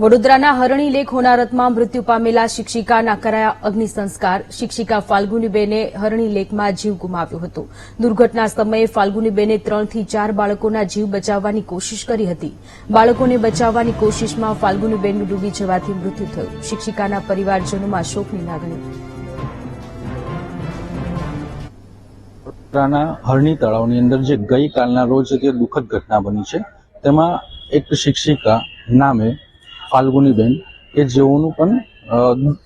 વડોદરાના હરણી લેક હોનારતમાં મૃત્યુ પામેલા શિક્ષિકાના કરાયા અગ્નિસંસ્કાર। શિક્ષિકા ફાલ્ગુનીબેને હરણી લેકમાં જીવ ગુમાવ્યો હતો। દુર્ઘટના સમયે ફાલ્ગુનીબેને 3 થી 4 બાળકોના જીવ બચાવવાની કોશિશ કરી હતી। બાળકોને બચાવવાની કોશિશમાં ફાલ્ગુનીબેનનું ડૂબી જવાથી મૃત્યુ થયું। શિક્ષિકાના પરિવારજનોમાં શોકની લાગણી। વડોદરાના હરણી તળાવની અંદર જે ગઈકાલના રોજ જે દુઃખદ ઘટના બની છે તેમાં એક શિક્ષિકા નામે ફાલ્ગુનીબેન કે જેઓનું પણ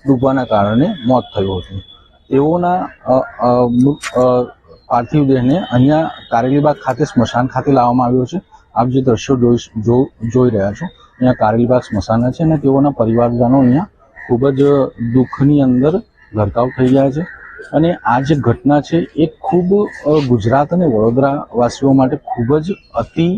ડૂબવાના કારણે મોત થયું હતું। તેઓના પાર્થિવ દેહને અહીંયા કારેલીબાગ ખાતે સ્મશાન ખાતે લાવવામાં આવ્યો છે। આપ જે દ્રશ્યો જોઈ રહ્યા છો અહીંયા કારેલીબાગ સ્મશાન છે અને તેઓના પરિવારજનો અહીંયા ખૂબ જ દુઃખની અંદર ગરકાવ થઈ ગયા છે। અને આ જે ઘટના છે એ ખૂબ ગુજરાત અને વડોદરા વાસીઓ માટે ખૂબ જ અતિ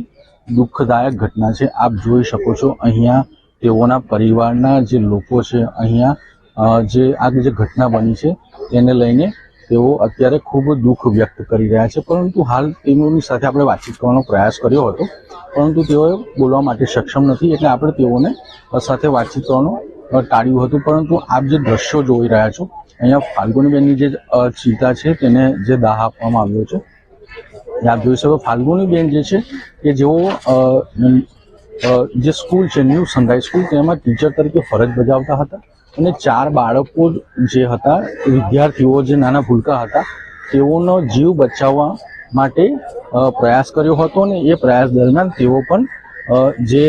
દુઃખદાયક ઘટના છે। આપ જોઈ શકો છો અહીંયા તેઓના પરિવારના જે લોકો છે અહીંયા જે આ જે ઘટના બની છે તેને લઈને તેઓ અત્યારે ખૂબ દુઃખ વ્યક્ત કરી રહ્યા છે। પરંતુ હાલ તેમની સાથે આપણે વાતચીત કરવાનો પ્રયાસ કર્યો હતો પરંતુ તેઓએ બોલવા માટે સક્ષમ નથી એટલે આપણે તેઓને સાથે વાતચીત કરવાનું ટાળ્યું હતું। પરંતુ આપ જે દ્રશ્યો જોઈ રહ્યા છો અહીંયા ફાલ્ગુનીબેનની જે ચિતા છે તેને જે દાહ આપવામાં આવ્યો છે। આપ જોઈ શકો ફાલ્ગુનીબેન જે છે કે જેઓ જે સ્કૂલ છે ન્યૂ સનરાઈઝ સ્કૂલ તેમાં ટીચર તરીકે ફરજ બજાવતા હતા અને 4 બાળકો જે હતા વિદ્યાર્થીઓ જે નાના ભૂલકા હતા તેઓનો જીવ બચાવવા માટે પ્રયાસ કર્યો હતો અને એ પ્રયાસ દરમિયાન તેઓ પણ જે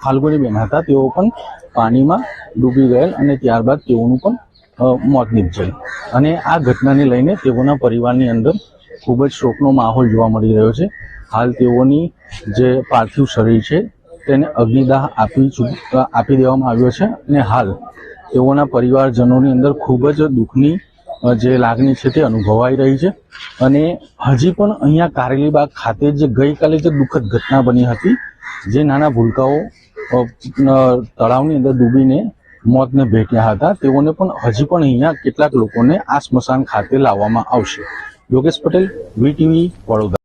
ફાલ્ગુનીબેન હતા તેઓ પણ પાણીમાં ડૂબી ગયેલ અને ત્યારબાદ તેઓનું પણ મોત નીપજેલ। અને આ ઘટનાને લઈને તેઓના પરિવારની અંદર ખૂબ જ શોકનો માહોલ જોવા મળી રહ્યો છે। હાલ તેઓની જે પાર્થિવ શરીર છે તેને અગ્નિદાહ આપી દેવામાં આવ્યો છે અને હાલ તેઓના પરિવારજનોની અંદર ખૂબ જ દુઃખની જે લાગણી છે તે અનુભવાઈ રહી છે। અને હજી પણ અહીંયા કારેલીબાગ ખાતે જે ગઈકાલે જે દુઃખદ ઘટના બની હતી જે નાના ભૂલકાઓ તળાવની અંદર ડૂબીને મોતને ભેટ્યા હતા તેઓને પણ હજી પણ અહીંયા કેટલાક લોકોને આ સ્મશાન ખાતે લાવવામાં આવશે। યોગેશ પટેલ, વીટીવી, વડોદરા।